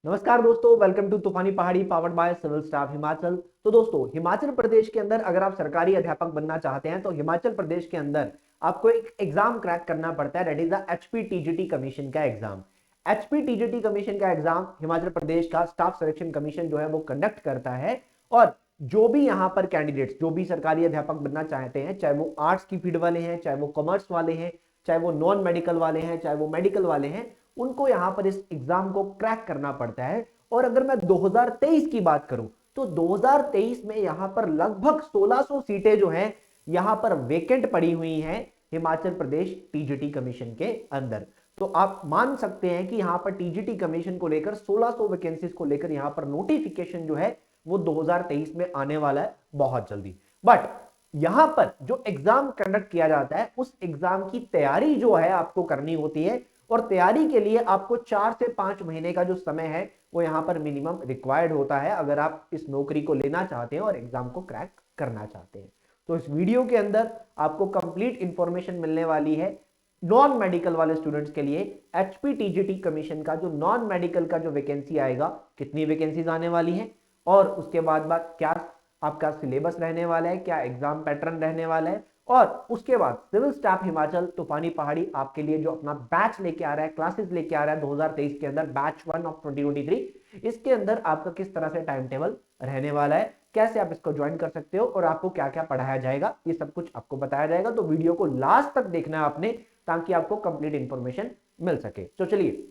नमस्कार दोस्तों, welcome to Toofani Pahadi powered by civil staff Himachal. तो दोस्तों, हिमाचल प्रदेश के अंदर अगर आप सरकारी अध्यापक बनना चाहते हैं तो हिमाचल प्रदेश के अंदर आपको एक एग्जाम क्रैक करना पड़ता है, दैट इज द एचपीटीजीटी कमीशन का एग्जाम। एचपीटीजीटी कमीशन का एग्जाम हिमाचल प्रदेश का स्टाफ सिलेक्शन कमीशन जो है वो कंडक्ट करता है। और जो भी यहाँ पर कैंडिडेट्स जो भी सरकारी अध्यापक बनना चाहते हैं, चाहे वो आर्ट्स की फील्ड वाले हैं, चाहे वो कॉमर्स वाले हैं, चाहे वो नॉन मेडिकल वाले हैं, चाहे वो मेडिकल वाले हैं, उनको यहां पर इस एग्जाम को क्रैक करना पड़ता है। और अगर मैं 2023 की बात करूं तो 2023 में यहां पर लगभग 1600 सीटें जो हैं यहां पर वेकेंट पड़ी हुई हैं हिमाचल प्रदेश टीजीटी कमीशन के अंदर। तो आप मान सकते हैं कि यहां पर टीजीटी कमीशन को लेकर 1600 वैकेंसीज को लेकर यहां पर नोटिफिकेशन जो है वो 2023 में आने वाला है बहुत जल्दी। बट यहां पर जो एग्जाम कंडक्ट किया जाता है उस एग्जाम की तैयारी जो है आपको करनी होती है। और तैयारी के लिए आपको 4 से 5 महीने का जो समय है वो यहां पर मिनिमम रिक्वायर्ड होता है अगर आप इस नौकरी को लेना चाहते हैं और एग्जाम को क्रैक करना चाहते हैं। तो इस वीडियो के अंदर आपको कंप्लीट इंफॉर्मेशन मिलने वाली है नॉन मेडिकल वाले स्टूडेंट्स के लिए। एचपीटीजीटी कमीशन का जो नॉन मेडिकल का जो वैकेंसी आएगा, कितनी वैकेंसीज आने वाली है, और उसके बाद क्या आपका सिलेबस रहने वाला है, क्या एग्जाम पैटर्न रहने वाला है, और उसके बाद सिविल स्टाफ हिमाचल तूफानी पहाड़ी आपके लिए जो अपना बैच लेके आ रहा है, क्लासेस लेके आ रहा है 2023 के अंदर, बैच 1 ऑफ 2023, इसके अंदर आपका किस तरह से टाइम टेबल रहने वाला है, कैसे आप इसको ज्वाइन कर सकते हो और आपको क्या क्या पढ़ाया जाएगा, ये सब कुछ आपको बताया जाएगा। तो वीडियो को लास्ट तक देखना है आपने ताकि आपको कंप्लीट इंफॉर्मेशन मिल सके। तो चलिए,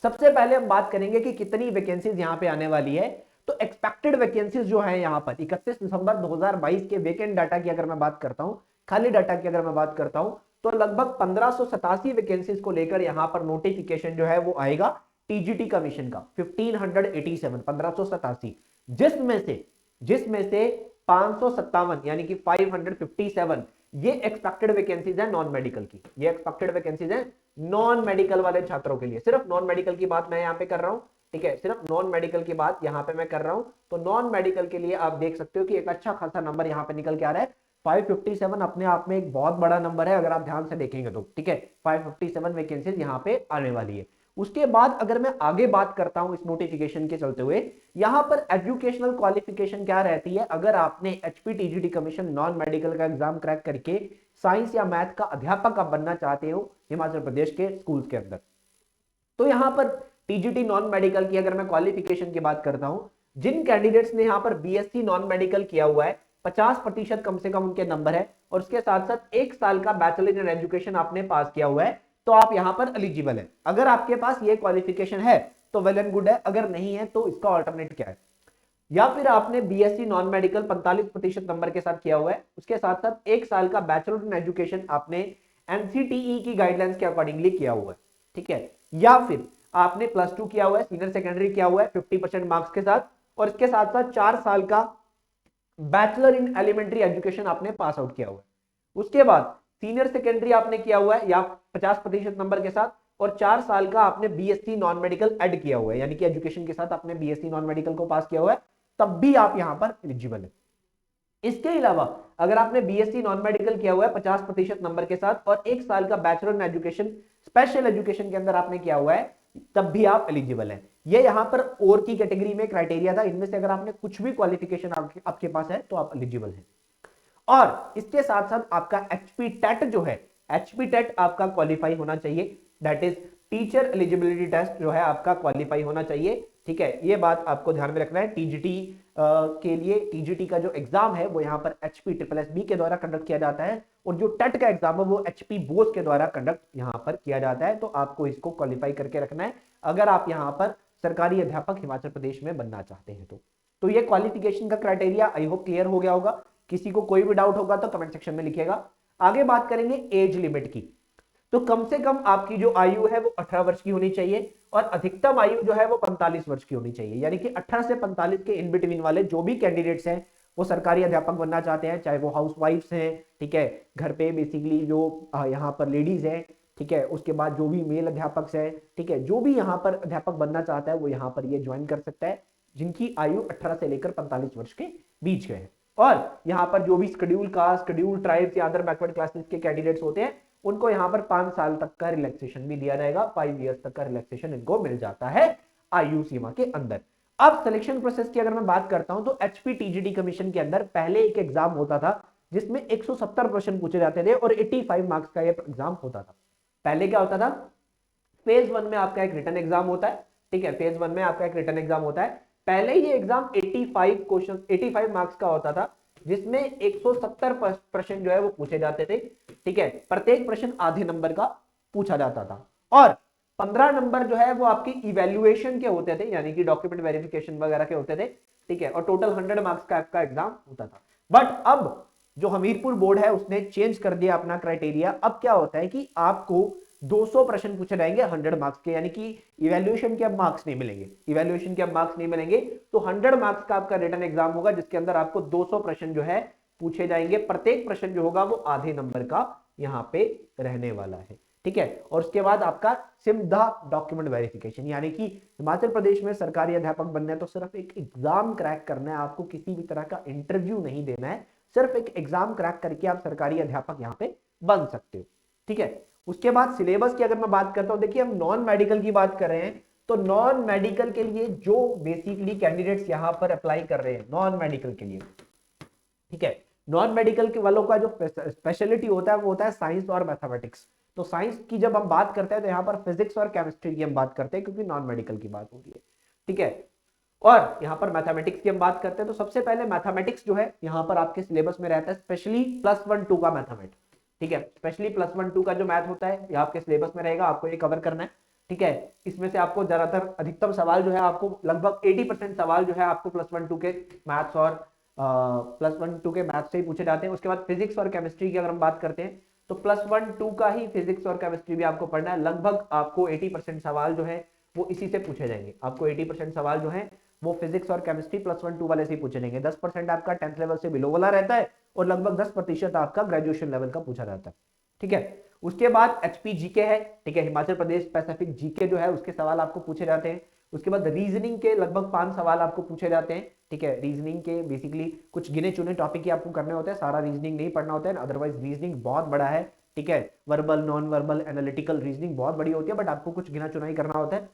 सबसे पहले हम बात करेंगे कि कितनी वैकेंसीज यहां पे आने वाली है। तो एक्सपेक्टेड वैकेंसीज जो है यहां पर 31 दिसंबर 2022 के वेकेंट डाटा की अगर मैं बात करता हूं, खाली डाटा की अगर मैं बात करता हूं, तो लगभग 1587 वैकेंसीज को लेकर यहां पर नोटिफिकेशन जो है वो आएगा टीजीटी कमीशन का 1587 जिसमें से 557 यानी कि 557 ये एक्सपेक्टेड वैकेंसीज है नॉन मेडिकल की। ये एक्सपेक्टेड वैकेंसीज है नॉन मेडिकल वाले छात्रों के लिए। सिर्फ नॉन मेडिकल की बात मैं यहां पे कर रहा हूं, ठीक है, सिर्फ नॉन मेडिकल की बात यहां पे मैं कर रहा हूं। तो नॉन मेडिकल के लिए आप देख सकते हो कि एक अच्छा खासा नंबर यहां पे निकल के आ रहा है। 557 अपने आप में एक बहुत बड़ा नंबर है अगर आप ध्यान से देखेंगे तो, ठीक है। 557 वैकेंसीज यहां पे आने वाली है। उसके बाद अगर मैं आगे बात करता हूं इस नोटिफिकेशन के चलते हुए, यहां पर एजुकेशनल क्वालिफिकेशन क्या रहती है। अगर आपने एचपीटीजीटी कमीशन नॉन मेडिकल का एग्जाम क्रैक करके साइंस या मैथ का अध्यापक आप बनना चाहते हो हिमाचल प्रदेश के स्कूल्स के अंदर, तो यहां पर टीजीटी नॉन मेडिकल की अगर मैं क्वालिफिकेशन की बात करता हूं, जिन कैंडिडेट्स ने यहां पर बीएससी नॉन मेडिकल किया हुआ है 50% कम से कम उनके नंबर है, और उसके साथ साथ 1 साल का बैचलर इन एजुकेशन आपने पास किया हुआ है, तो आप यहां पर एलिजिबल है। अगर आपके पास ये क्वालिफिकेशन है तो वेल एंड गुड है, अगर नहीं है तो इसका ऑल्टरनेट क्या है। या फिर आपने बीएससी नॉन मेडिकल 45% नंबर के साथ किया हुआ है, उसके साथ साथ 1 साल का बैचलर इन एजुकेशन आपने एनसीटीई की गाइडलाइंस के अकॉर्डिंगली किया हुआ है, ठीक है। या फिर आपने +2 किया हुआ है, सीनियर सेकेंडरी किया हुआ है 50% मार्क्स के साथ, और इसके साथ साथ 4 साल का बैचलर इन एलिमेंट्री एजुकेशन आपने पास आउट किया हुआ है। उसके बाद सीनियर सेकेंडरी आपने किया हुआ है या 50% नंबर के साथ, और 4 साल का आपने बीएससी नॉन मेडिकल ऐड किया हुआ है, यानी कि एजुकेशन के साथ आपने बीएससी नॉन मेडिकल को पास किया हुआ है, तब भी आप यहां पर एलिजिबल है। इसके अलावा अगर आपने बीएससी नॉन मेडिकल किया हुआ है 50% नंबर के साथ और 1 साल का bachelor in education special education के अंदर आपने किया हुआ है, तब भी आप एलिजिबल हैं। ये यहां पर और की कैटेगरी में क्राइटेरिया था, इनमें से अगर आपने कुछ भी क्वालिफिकेशन आपके पास है तो आप एलिजिबल हैं। और इसके साथ साथ आपका एचपी टेट जो है, एचपी टेट आपका क्वालिफाई होना चाहिए, that is teacher eligibility test जो है आपका क्वालिफाई होना चाहिए, ठीक है। ये बात आपको ध्यान में रखना है। टीजीटी के लिए टीजीटी का जो एग्जाम है वो यहाँ पर एचपी ट्रिपल एस बी के द्वारा कंडक्ट किया जाता है, और जो टेट का एग्जाम है वो एचपी बोस के द्वारा कंडक्ट यहाँ पर किया जाता है। तो आपको इसको क्वालिफाई करके रखना है अगर आप यहाँ पर सरकारी अध्यापक हिमाचल प्रदेश में बनना चाहते हैं तो ये क्वालिफिकेशन का क्राइटेरिया आई होप क्लियर हो गया होगा। किसी को कोई भी डाउट होगा तो कमेंट सेक्शन में लिखिएगा। आगे बात करेंगे एज लिमिट की। तो कम से कम आपकी जो आयु है वो 18 वर्ष की होनी चाहिए, और अधिकतम आयु जो है वो 45 वर्ष की होनी चाहिए, यानी कि 18 से 45 के इन बिटवीन वाले जो भी कैंडिडेट्स हैं वो सरकारी अध्यापक बनना चाहते हैं, चाहे वो हाउस वाइफ्स हैं, ठीक है, घर पे बेसिकली जो यहाँ पर लेडीज हैं, ठीक है, उसके बाद जो भी मेल अध्यापक है, ठीक है, जो भी यहाँ पर अध्यापक बनना चाहता है वो यहाँ पर ये ज्वाइन कर सकता है, जिनकी आयु 18 से लेकर 45 वर्ष के बीच के है। और यहाँ पर जो भी शेड्यूल कास्ट, शेड्यूल ट्राइब्स या अदर बैकवर्ड क्लासेस के कैंडिडेट्स होते हैं उनको यहाँ पर 5 साल तक का रिलैक्सेशन भी दिया जाएगा, 5 इयर्स तक का रिलैक्सेशन इनको मिल जाता है। आयु सीमा के अंदर। अब सिलेक्शन प्रोसेस की अगर मैं बात करता हूं तो एचपीटीजीटी कमीशन के अंदर पहले एक एग्जाम होता था जिसमें 170 क्वेश्चन पूछे जाते थे और 85 मार्क्स का ये एग्जाम होता था। पहले क्या होता था, फेज 1 में आपका एक रिटन एग्जाम होता है, ठीक है, फेज 1 में आपका एक रिटन एग्जाम होता है। पहले ये एग्जाम 85 क्वेश्चन 85 मार्क्स का होता था जिसमें 170 प्रश्न जो है वो पूछे जाते थे, ठीक है, प्रत्येक प्रश्न आधे नंबर का पूछा जाता था और 15 नंबर जो है वो आपकी इवैल्यूएशन के होते थे, यानी कि डॉक्यूमेंट वेरिफिकेशन वगैरह के होते थे, ठीक है, और टोटल 100 मार्क्स का आपका एग्जाम होता था। बट अब जो हमीरपुर बोर्ड है उसने चेंज कर दिया अपना क्राइटेरिया। अब क्या होता है कि आपको 200 प्रश्न पूछे जाएंगे 100 मार्क्स के, यानी कि इवैल्यूएशन के अब मार्क्स नहीं मिलेंगे, इवैल्यूएशन के अब मार्क्स नहीं मिलेंगे, तो 100 मार्क्स का आपका रिटन एग्जाम होगा जिसके अंदर आपको 200 प्रश्न जो है पूछे जाएंगे। प्रत्येक प्रश्न जो होगा वो आधे नंबर का यहां पे रहने वाला है, ठीक है। और उसके बाद आपका सिमधा डॉक्यूमेंट वेरिफिकेशन, यानी कि हिमाचल प्रदेश में सरकारी अध्यापक बनना है तो सिर्फ एक एग्जाम क्रैक करना है, आपको किसी भी तरह का इंटरव्यू नहीं देना है, सिर्फ एक एग्जाम क्रैक करके आप सरकारी अध्यापक यहां पे बन सकते हो, ठीक है। उसके बाद सिलेबस की अगर मैं बात करता हूं, देखिए हम नॉन मेडिकल की बात कर रहे हैं तो नॉन मेडिकल के लिए जो बेसिकली कैंडिडेट्स यहां पर अप्लाई कर रहे हैं नॉन मेडिकल के लिए, ठीक है, नॉन मेडिकल के वालों का जो स्पेशलिटी होता है वो होता है साइंस और मैथमेटिक्स। तो साइंस की जब हम बात करते हैं तो यहां पर फिजिक्स और केमिस्ट्री की हम बात करते हैं क्योंकि नॉन मेडिकल की बात होती है, ठीक है। और यहां पर मैथमेटिक्स की हम बात करते हैं तो सबसे पहले मैथमेटिक्स जो है यहां पर आपके सिलेबस में रहता है स्पेशली +1 2 का मैथमेटिक्स, ठीक है, स्पेशली +1 2 का जो मैथ होता है ये आपके सिलेबस में रहेगा, आपको ये कवर करना है, ठीक है। इसमें से आपको ज्यादातर अधिकतम सवाल जो है आपको लगभग 80% सवाल जो है आपको +1 2 के मैथ्स और +1 2 के मैथ्स से ही पूछे जाते हैं। उसके बाद फिजिक्स और केमिस्ट्री की अगर हम बात करते हैं तो +1 2 का ही फिजिक्स और केमिस्ट्री भी आपको पढ़ना है। लगभग आपको 80% सवाल जो है वो इसी से पूछे जाएंगे, आपको 80% सवाल जो है वो फिजिक्स और केमिस्ट्री +1 2 वाले से ही पूछे जाएंगे। 10% आपका 10th लेवल से बिलो वाला रहता है और लगभग 10% आपका ग्रेजुएशन लेवल का पूछा जाता है, ठीक है। उसके बाद एचपी जीके है, ठीक है, हिमाचल प्रदेश स्पेसिफिक जीके जो है उसके सवाल आपको पूछे जाते हैं। उसके बाद रीजनिंग के लगभग 5 सवाल आपको पूछे जाते हैं, ठीक है। रीजनिंग के बेसिकली कुछ गिने चुने टॉपिक ही आपको करने होते हैं, सारा रीजनिंग नहीं पढ़ना होता है, अदरवाइज रीजनिंग बहुत बड़ा है, ठीक है। Verbal non verbal analytical reasoning बहुत बड़ी होती है बट आपको कुछ गिना चुना ही करना होता है।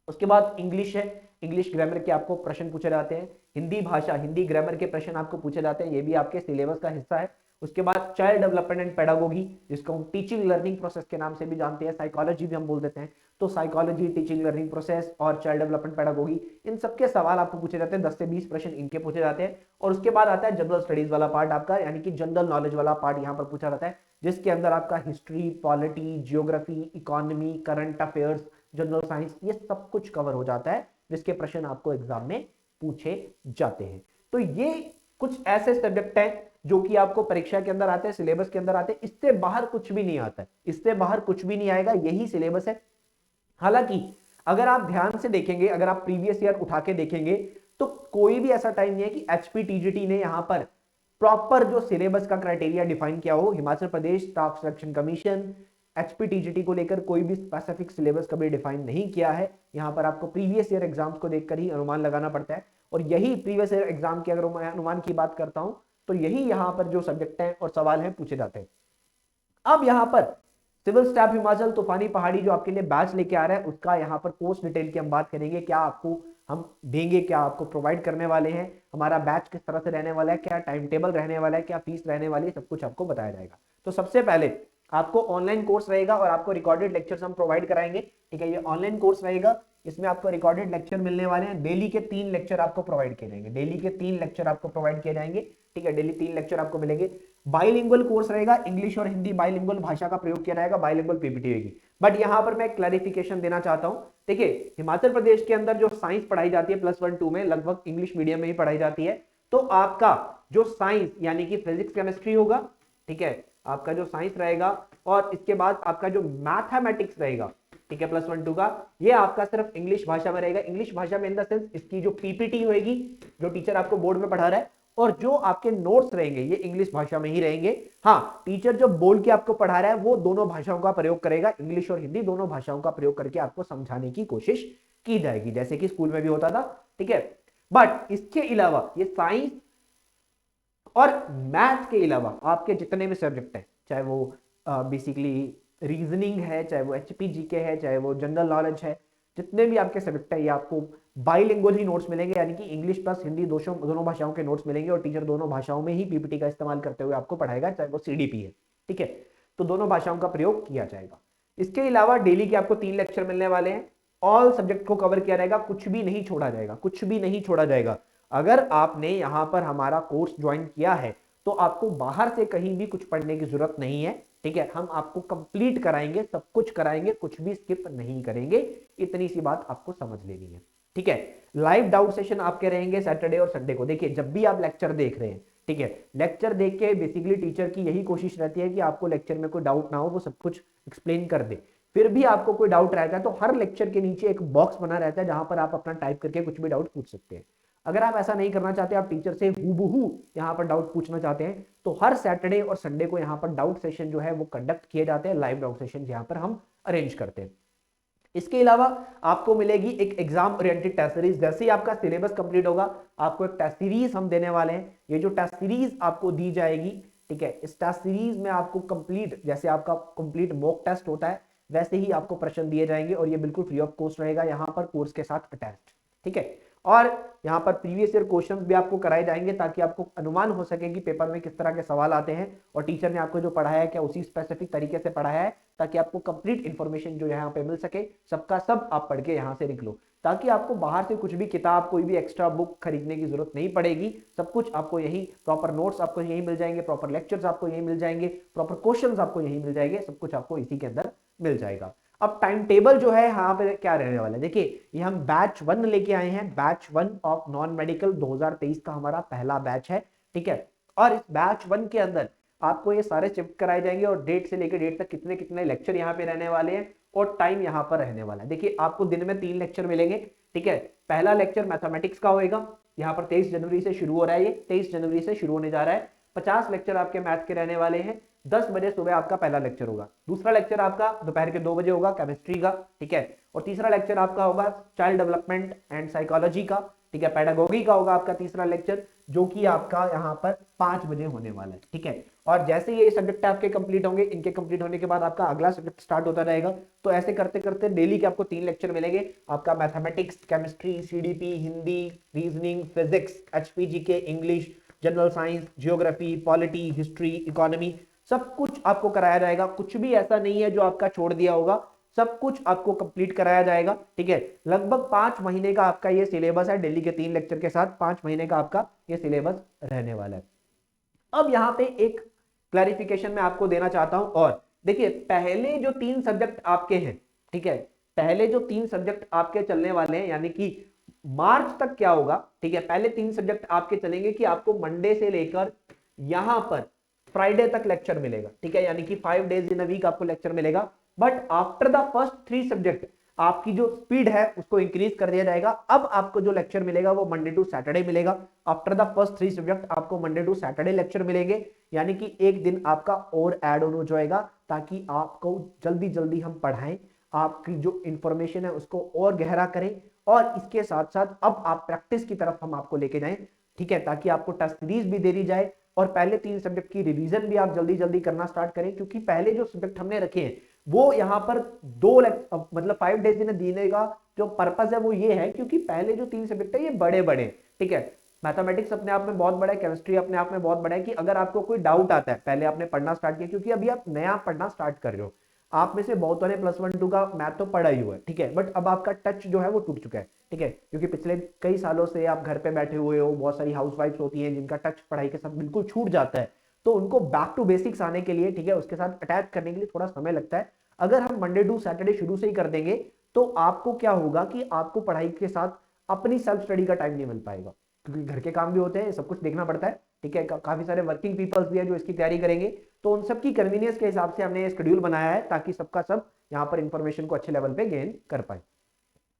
उसके बाद इंग्लिश है, इंग्लिश ग्रामर के आपको प्रश्न पूछे जाते हैं। हिंदी भाषा हिंदी ग्रामर के प्रश्न आपको पूछे जाते हैं, ये भी आपके सिलेबस का हिस्सा है। उसके बाद चाइल्ड डेवलपमेंट एंड पेडागोगी जिसको हम टीचिंग लर्निंग प्रोसेस के नाम से भी जानते हैं, साइकोलॉजी भी हम बोल देते हैं, तो साइकोलॉजी टीचिंग लर्निंग प्रोसेस और चाइल्ड डेवलपमेंट पेडागोगी इन सबके सवाल आपको पूछे जाते हैं, 10 से 20 प्रश्न इनके पूछे जाते हैं। और उसके बाद आता है जनरल स्टडीज वाला पार्ट आपका, यानी कि जनरल नॉलेज वाला पार्ट यहाँ पर पूछा जाता है जिसके अंदर आपका history polity geography economy current affairs general science ये सब कुछ कवर हो जाता है जिसके प्रश्न आपको एग्जाम में पूछे जाते हैं। तो ये कुछ ऐसे सब्जेक्ट हैं जो कि आपको परीक्षा के अंदर आते हैं, सिलेबस के अंदर आते हैं, इससे बाहर कुछ भी नहीं आता है, इससे बाहर कुछ भी नहीं आएगा, यही सिलेबस है। हालांकि अगर आप ध्यान से देखेंगे, अगर आप प्रीवियस ईयर उठा के देखेंगे तो कोई भी ऐसा टाइम नहीं है कि एचपीटीजीटी ने यहां पर प्रॉपर जो सिलेबस का क्राइटेरिया डिफाइन किया हो। Himachal Pradesh staff selection commission एचपीटीजीटी को लेकर कोई भी स्पेसिफिक सिलेबस कभी डिफाइन नहीं किया है। यहां पर आपको प्रीवियस ईयर एग्जाम्स को देखकर ही अनुमान लगाना पड़ता है और यही प्रीवियस ईयर एग्जाम की अगर मैं अनुमान की बात करता हूं तो यही यहां पर जो सब्जेक्ट हैं और सवाल हैं पूछे जाते हैं। अब यहां पर सिविल स्टाफ हिमाचल तूफानी पहाड़ी जो आपके लिए बैच लेके आ रहा है उसका यहां पर कोर्स डिटेल की हम बात करेंगे, क्या आपको हम देंगे, क्या आपको प्रोवाइड करने वाले हैं, हमारा बैच किस तरह से रहने वाला है, क्या टाइम टेबल रहने वाला है, क्या फीस रहने वाली है, सब कुछ आपको बताया जाएगा। तो सबसे पहले आपको ऑनलाइन कोर्स रहेगा और आपको रिकॉर्डेड लेक्चर्स हम प्रोवाइड कराएंगे, ठीक है। ये ऑनलाइन कोर्स रहेगा, इसमें आपको रिकॉर्डेड लेक्चर मिलने वाले हैं। डेली के 3 लेक्चर आपको प्रोवाइड किए जाएंगे, डेली के 3 लेक्चर आपको प्रोवाइड किए जाएंगे, ठीक है। डेली 3 लेक्चर आपको मिलेंगे। बाइलिंगुअल कोर्स रहेगा, इंग्लिश और हिंदी बाइलिंगुअल भाषा का प्रयोग किया जाएगा, बाइलिंगुअल पीपीटी होगी। बट यहां पर मैं क्लैरिफिकेशन देना चाहता हूं, देखिए हिमाचल प्रदेश के अंदर जो साइंस पढ़ाई जाती है +1 2 में लगभग इंग्लिश मीडियम में ही पढ़ाई जाती है। तो आपका जो साइंस यानी कि फिजिक्स केमिस्ट्री होगा, ठीक है, आपका जो साइंस रहेगा और इसके बाद आपका जो मैथमेटिक्स रहेगा, ठीक है, +1 2 का, ये आपका सिर्फ इंग्लिश भाषा में रहेगा। इंग्लिश भाषा में इन द सेंस इसकी जो पीपीटी होगी जो टीचर आपको बोर्ड में पढ़ा रहा है और जो आपके नोट्स रहेंगे ये इंग्लिश भाषा में ही रहेंगे। हाँ, टीचर जो बोल के आपको पढ़ा रहा है वो दोनों भाषाओं का प्रयोग करेगा, इंग्लिश और हिंदी दोनों भाषाओं का प्रयोग करके आपको समझाने की कोशिश की जाएगी जैसे कि स्कूल में भी होता था, ठीक है। बट इसके अलावा ये साइंस और मैथ के अलावा आपके जितने भी सब्जेक्ट हैं, चाहे वो बेसिकली रीजनिंग है, चाहे वो एचपीजीके है, चाहे वो जनरल नॉलेज है, जितने भी आपके सब्जेक्ट है ये आपको बाइलिंगुअल ही नोट्स मिलेंगे, यानी कि इंग्लिश प्लस हिंदी दोनों भाषाओं के नोट्स मिलेंगे और टीचर दोनों भाषाओं में ही पीपीटी का इस्तेमाल करते हुए आपको पढ़ाएगा, चाहे वो सीडीपी है, ठीक है। तो दोनों भाषाओं का प्रयोग किया जाएगा। इसके अलावा डेली के आपको 3 लेक्चर मिलने वाले हैं। ऑल सब्जेक्ट को कवर किया जाएगा, कुछ भी नहीं छोड़ा जाएगा, कुछ भी नहीं छोड़ा जाएगा। अगर आपने यहां पर हमारा कोर्स ज्वाइन किया है तो आपको बाहर से कहीं भी कुछ पढ़ने की जरूरत नहीं है, ठीक है। हम आपको कंप्लीट कराएंगे, सब कुछ कराएंगे, कुछ भी स्किप नहीं करेंगे। इतनी सी बात आपको समझ लेनी है, ठीक है। लाइव डाउट सेशन आपके रहेंगे सैटरडे और संडे को। देखिए जब भी आप लेक्चर देख रहे हैं, ठीक है, लेक्चर देख के बेसिकली टीचर की यही कोशिश रहती है कि आपको लेक्चर में कोई डाउट ना हो, वो सब कुछ एक्सप्लेन कर दे। फिर भी आपको कोई डाउट रहता है तो हर लेक्चर के नीचे एक बॉक्स बना रहता है जहां पर आप अपना टाइप करके कुछ भी डाउट पूछ सकते हैं। अगर आप ऐसा नहीं करना चाहते, आप टीचर से हूबहू यहां पर डाउट पूछना चाहते हैं, तो हर सैटरडे और संडे को यहां पर डाउट सेशन जो है वो कंडक्ट किए जाते हैं, लाइव डाउट सेशन यहां पर हम अरेंज करते हैं। इसके अलावा आपको मिलेगी एक एग्जाम ओरिएंटेड टेस्ट सीरीज। जैसे ही आपका सिलेबस कंप्लीट होगा, आपको एक टेस्ट सीरीज हम देने वाले हैं। ये जो टेस्ट सीरीज आपको दी जाएगी, ठीक है, इस टेस्ट सीरीज में आपको कंप्लीट, जैसे आपका कंप्लीट मॉक टेस्ट होता है वैसे ही आपको प्रश्न दिए जाएंगे और ये बिल्कुल फ्री ऑफ कॉस्ट रहेगा, यहां पर कोर्स के साथ अटैच्ड, ठीक है। और यहां पर प्रीवियस ईयर क्वेश्चंस भी आपको कराए जाएंगे ताकि आपको अनुमान हो सके कि पेपर में किस तरह के सवाल आते हैं और टीचर ने आपको जो पढ़ाया है क्या उसी स्पेसिफिक तरीके से पढ़ाया है, ताकि आपको कंप्लीट इंफॉर्मेशन जो यहाँ पे मिल सके, सबका सब आप पढ़ के यहाँ से निकलो, ताकि आपको बाहर से कुछ भी किताब, कोई भी एक्स्ट्रा बुक खरीदने की जरूरत नहीं पड़ेगी। सब कुछ आपको यही, प्रॉपर नोट्स आपको यही मिल जाएंगे, प्रॉपर लेक्चर्स आपको यही मिल जाएंगे, प्रॉपर क्वेश्चंस आपको यही मिल जाएंगे, सब कुछ आपको इसी के अंदर मिल जाएगा। अब टाइम टेबल जो है यहाँ पे क्या रहने वाला है, देखिए ये हम बैच 1 लेके आए हैं, बैच 1 ऑफ नॉन मेडिकल 2023 का हमारा पहला बैच है, ठीक है। और इस बैच 1 के अंदर आपको ये सारे शिफ्ट कराए जाएंगे और डेट से लेकर डेट तक कितने कितने लेक्चर यहाँ पे रहने वाले हैं और टाइम यहाँ पर रहने वाला है। देखिए आपको दिन में 3 लेक्चर मिलेंगे, ठीक है। पहला लेक्चर मैथमेटिक्स का होगा, यहाँ पर 23 जनवरी से शुरू हो रहा है, ये 23 जनवरी से शुरू होने जा रहा है। 50 लेक्चर आपके मैथ के रहने वाले हैं। 10 बजे सुबह आपका पहला लेक्चर होगा। दूसरा लेक्चर आपका दोपहर के 2 बजे होगा केमिस्ट्री का, ठीक है। और तीसरा लेक्चर आपका होगा चाइल्ड डेवलपमेंट एंड साइकोलॉजी का, ठीक है। पेडागोगी का होगा आपका तीसरा लेक्चर, जो कि आपका यहाँ पर 5 बजे होने वाला है, ठीक है। और जैसे ये सब्जेक्ट आपके कंप्लीट होंगे, इनके कंप्लीट होने के बाद आपका अगला सब्जेक्ट स्टार्ट होता रहेगा। तो ऐसे करते करते डेली के आपको 3 लेक्चर मिलेंगे। आपका mathematics, chemistry, CDP, Hindi, reasoning, physics, HPGK, English, general science, geography, polity, history, economy, सब कुछ आपको कराया जाएगा। कुछ भी ऐसा नहीं है जो आपका छोड़ दिया होगा, सब कुछ आपको कंप्लीट कराया जाएगा, ठीक है। लगभग 5 महीने का आपका ये सिलेबस है, दिल्ली के 3 लेक्चर के साथ 5 महीने का आपका ये सिलेबस रहने वाला है। अब यहाँ पे एक क्लैरिफिकेशन मैं आपको देना चाहता हूं। और देखिए पहले जो 3 सब्जेक्ट आपके हैं, ठीक है, पहले जो 3 सब्जेक्ट आपके चलने वाले हैं, यानी कि मार्च तक क्या होगा, ठीक है, पहले 3 सब्जेक्ट आपके चलेंगे कि आपको मंडे से लेकर यहां पर फ्राइडे तक लेक्चर मिलेगा, ठीक है, यानी कि 5 डेज इन अ वीक आपको लेक्चर मिलेगा। But after the first 3 subject आपकी जो स्पीड है उसको इंक्रीज कर दिया जाएगा। अब आपको जो लेक्चर मिलेगा वो मंडे टू सैटरडे मिलेगा। आफ्टर द फर्स्ट 3 सब्जेक्ट आपको मंडे टू सैटरडे लेक्चर मिलेंगे, यानी कि एक दिन आपका और ऐड ऑन हो जाएगा, ताकि आपको जल्दी जल्दी हम पढ़ाएं, आपकी जो इंफॉर्मेशन है उसको और गहरा करें। और इसके साथ साथ अब आप प्रैक्टिस की तरफ हम आपको लेके जाएं, ठीक है, ताकि आपको टेस्ट सीरीज भी दे दी जाए और पहले 3 सब्जेक्ट की रिवीजन भी आप जल्दी जल्दी करना स्टार्ट करें। क्योंकि पहले जो सब्जेक्ट हमने रखे हैं वो यहाँ पर 2 मतलब 5 डेज में देने का जो पर्पस है वो ये है, क्योंकि पहले जो 3 सब्जेक्ट है ये बड़े बड़े, ठीक है। मैथमेटिक्स अपने आप में बहुत बड़ा है, केमिस्ट्री अपने आप में बहुत बड़ा है, कि अगर आपको कोई डाउट आता है, पहले आपने पढ़ना स्टार्ट किया, क्योंकि अभी आप नया पढ़ना स्टार्ट कर रहे हो। आप में से बहुतों ने +1 2 का मैथ तो पढ़ा ही हुआ है, ठीक है, बट अब आपका टच जो है वो टूट चुका है, ठीक है, क्योंकि पिछले कई सालों से आप घर पे बैठे हुए हो। बहुत सारी हाउसवाइफ्स होती हैं जिनका टच पढ़ाई के साथ बिल्कुल छूट जाता है, तो उनको बैक टू बेसिक्स आने के लिए, ठीक है, उसके साथ अटैच करने के लिए थोड़ा समय लगता है। अगर हम मंडे टू सैटरडे शुरू से ही कर देंगे तो आपको क्या होगा कि आपको पढ़ाई के साथ अपनी सेल्फ स्टडी का टाइम नहीं मिल पाएगा, क्योंकि घर के काम भी होते हैं, सब कुछ देखना पड़ता है, ठीक है। काफी सारे वर्किंग पीपल्स भी हैं जो इसकी तैयारी करेंगे, तो उन सबकी कन्वीनियंस के हिसाब से हमने ये शेड्यूल बनाया है, ताकि सबका सब यहाँ पर इंफॉर्मेशन को अच्छे लेवल पे गेन कर पाए।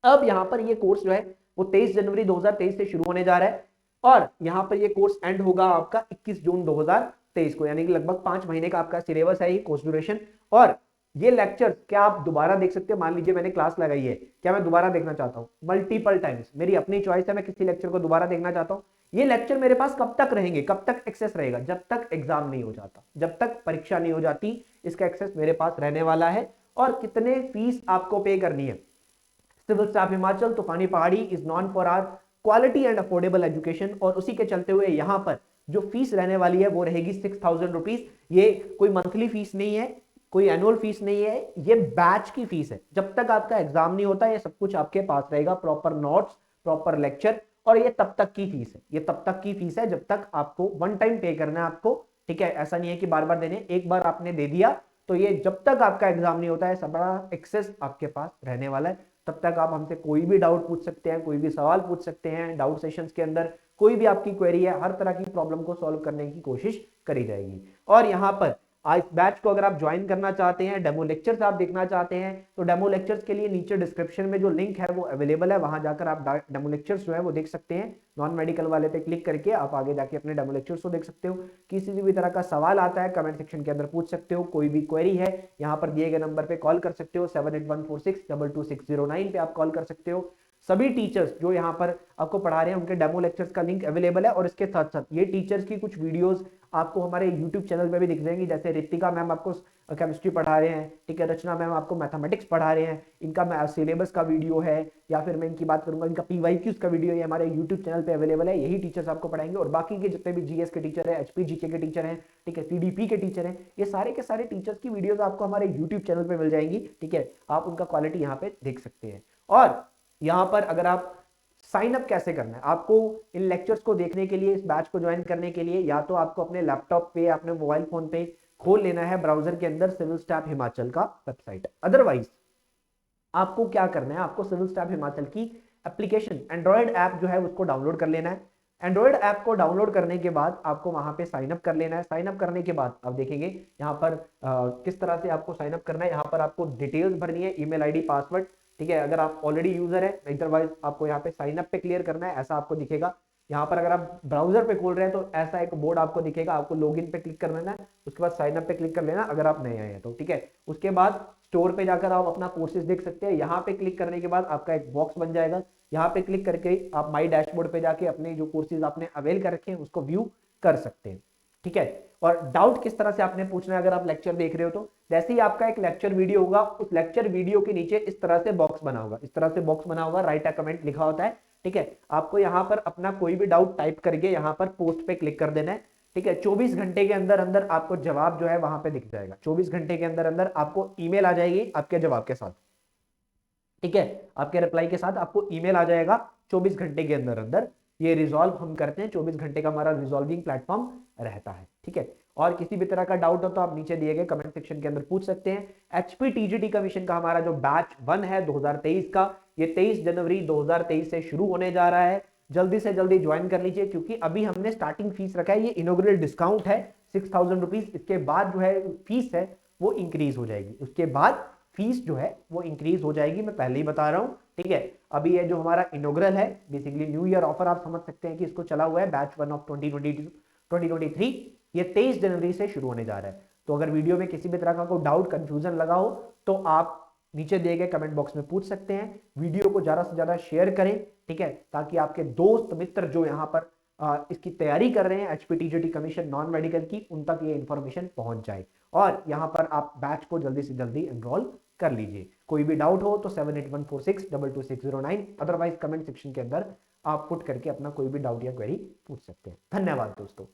अब यहाँ पर ये कोर्स जो है वो 23 जनवरी 2023 से शुरू होने जा रहा है और यहाँ पर ये कोर्स एंड होगा आपका 21 जून 2023 को, यानी कि लगभग 5 महीने का आपका सिलेबस है ये कोर्स ड्यूरेशन। और ये लेक्चर क्या आप दोबारा देख सकते हैं? मान लीजिए मैंने क्लास लगाई है, क्या मैं दोबारा देखना चाहता हूं? मल्टीपल टाइम्स, मेरी अपनी चॉइस है, मैं किसी लेक्चर को दोबारा देखना चाहता हूं। ये लेक्चर मेरे पास कब तक रहेंगे, कब तक एक्सेस रहेगा? जब तक एग्जाम नहीं हो जाता, जब तक परीक्षा नहीं हो जाती, इसका एक्सेस मेरे पास रहने वाला है। और कितने फीस आपको पे करनी है? Civil staff Himachal Toofani Pahadi is known for our quality and affordable education, और उसी के चलते हुए यहां पर जो फीस रहने वाली है वो रहेगी 6,000 रुपीज। ये कोई मंथली फीस नहीं है, कोई एनुअल फीस नहीं है, ये बैच की फीस है। जब तक आपका एग्जाम नहीं होता ये सब कुछ आपके पास रहेगा, प्रॉपर नोट्स, प्रॉपर लेक्चर, और ये तब तक की फीस है, ये तब तक की फीस है जब तक आपको वन टाइम पे करना है आपको, ठीक है। ऐसा नहीं है कि बार बार देने, एक बार आपने दे दिया तो ये जब तक आपका एग्जाम नहीं होता है सारा एक्सेस आपके पास रहने वाला है। तब तक आप हमसे कोई भी डाउट पूछ सकते हैं, कोई भी सवाल पूछ सकते हैं। डाउट सेशंस के अंदर कोई भी आपकी क्वेरी है, हर तरह की प्रॉब्लम को सॉल्व करने की कोशिश करी जाएगी। और यहाँ पर आज बैच को अगर आप ज्वाइन करना चाहते हैं, डेमो लेक्चर्स आप देखना चाहते हैं, तो डेमो लेक्चर्स के लिए नीचे डिस्क्रिप्शन में जो लिंक है वो अवेलेबल है, वहां जाकर आप डेमो लेक्चर्स जो है वो देख सकते हैं। नॉन मेडिकल वाले पे क्लिक करके आप आगे जाके अपने डेमो लेक्चर्स को देख सकते हो। किसी भी तरह का सवाल आता है कमेंट सेक्शन के अंदर पूछ सकते हो, कोई भी क्वेरी है यहाँ पर दिए गए नंबर पे कॉल कर सकते हो, 7814622609 पे आप कॉल कर सकते हो। सभी टीचर्स जो यहाँ पर आपको पढ़ा रहे हैं उनके डेमो लेक्चर्स का लिंक अवेलेबल है, और इसके साथ साथ ये टीचर्स की कुछ वीडियोस आपको हमारे यूट्यूब चैनल पे भी दिख जाएंगी। जैसे रितिका मैम आपको केमिस्ट्री पढ़ा रहे हैं, ठीक है, रचना मैम आपको मैथमेटिक्स पढ़ा रहे हैं, इनका सिलेबस का वीडियो है, या फिर मैं इनकी बात करूंगा इनका PYQs का वीडियो है, हमारे यूट्यूब चैनल पे अवेलेबल है। यही टीचर्स आपको पढ़ाएंगे, और बाकी के जितने भी GS के टीचर है, HP GK के टीचर हैं, ठीक है, CDP के टीचर हैं, ये सारे के सारे टीचर्स की वीडियोस आपको हमारे यूट्यूब चैनल पे मिल जाएंगी, ठीक है। आप उनका क्वालिटी यहाँ पे देख सकते हैं। और यहाँ पर अगर आप साइन अप कैसे करना है, आपको इन लेक्चर्स को देखने के लिए, इस बैच को ज्वाइन करने के लिए, या तो आपको अपने लैपटॉप पे, अपने मोबाइल फोन पे खोल लेना है ब्राउजर के अंदर सिविल स्टाफ हिमाचल का वेबसाइट। अदरवाइज आपको क्या करना है, आपको सिविल स्टाफ हिमाचल की एप्लीकेशन, एंड्रॉयड ऐप जो है उसको डाउनलोड कर लेना है। एंड्रॉयड ऐप को डाउनलोड करने के बाद आपको वहां पे साइन अप कर लेना है। साइन अप करने के बाद आप देखेंगे यहाँ पर किस तरह से आपको साइन अप करना है। यहाँ पर आपको डिटेल्स भरनी है, ईमेल आईडी, पासवर्ड, ठीक है, अगर आप ऑलरेडी यूजर है। अदरवाइज आपको यहाँ पे साइन अप पे क्लियर करना है, ऐसा आपको दिखेगा। यहाँ पर अगर आप ब्राउजर पे खोल रहे हैं तो ऐसा एक बोर्ड आपको दिखेगा, आपको लॉगिन पे क्लिक कर लेना है, उसके बाद साइन अप पे क्लिक कर लेना अगर आप नए आए हैं तो, ठीक है। उसके बाद स्टोर पे जाकर आप अपना कोर्सेज देख सकते हैं। यहाँ पे क्लिक करने के बाद आपका एक बॉक्स बन जाएगा, यहाँ पे क्लिक करके आप माई डैशबोर्ड पे जाके अपने जो कोर्सेज आपने अवेल कर रखे हैं उसको व्यू कर सकते हैं, ठीक है। और डाउट किस तरह से आपने पूछना है, अगर आप लेक्चर देख रहे हो तो जैसे ही आपका एक लेक्चर वीडियो होगा, उस लेक्चर वीडियो के नीचे इस तरह से बॉक्स बना होगा, इस तरह से बॉक्स बना होगा, राइट अ कमेंट लिखा होता है, ठीक है। आपको यहाँ पर अपना कोई भी डाउट टाइप करके यहाँ पर पोस्ट पे क्लिक कर देना है, ठीक है। 24 घंटे के अंदर अंदर आपको जवाब जो है वहां पे दिख जाएगा। 24 घंटे के अंदर अंदर आपको ईमेल आ जाएगी आपके जवाब के साथ, ठीक है, आपके रिप्लाई के साथ आपको ईमेल आ जाएगा 24 घंटे के अंदर अंदर। ये रिजॉल्व हम करते हैं, 24 घंटे का हमारा रिजॉल्विंग प्लेटफॉर्म रहता है, ठीक है। और किसी भी तरह का डाउट हो तो आप नीचे दिए गए कमेंट सेक्शन के अंदर पूछ सकते हैं। HP TGT कमीशन का हमारा जो बैच 1 है 2023 का, ये 23 जनवरी 2023 से शुरू होने जा रहा है। जल्दी से जल्दी ज्वाइन कर लीजिए, क्योंकि अभी हमने स्टार्टिंग फीस रखा है, ये इनॉग्रेल डिस्काउंट है 6,000 रुपीज। इसके बाद जो है फीस है वो इंक्रीज हो जाएगी, उसके बाद फीस जो है वो इंक्रीज हो जाएगी, मैं पहले ही बता रहा हूं, ठीक है। अभी ये जो हमारा इनॉग्रल है, बेसिकली न्यू ईयर ऑफर आप समझ सकते हैं कि इसको चला हुआ है, बैच 1 ऑफ 2023, ये 23 जनवरी से शुरू होने जा रहा है। तो अगर वीडियो में किसी भी तरह का कोई डाउट, कंफ्यूजन लगा हो तो आप नीचे दिए गए कमेंट बॉक्स में पूछ सकते हैं। वीडियो को ज्यादा से ज्यादा शेयर करें, ठीक है, ताकि आपके दोस्त मित्र जो यहाँ पर इसकी तैयारी कर रहे हैं HP TGT commission non medical की, उन तक ये इंफॉर्मेशन पहुंच जाए, और यहाँ पर आप बैच को जल्दी से जल्दी एनरोल कर लीजिए। कोई भी डाउट हो तो 7814622609, अदरवाइज कमेंट सेक्शन के अंदर आप पुट करके अपना कोई भी डाउट या क्वेरी पूछ सकते हैं। धन्यवाद दोस्तों।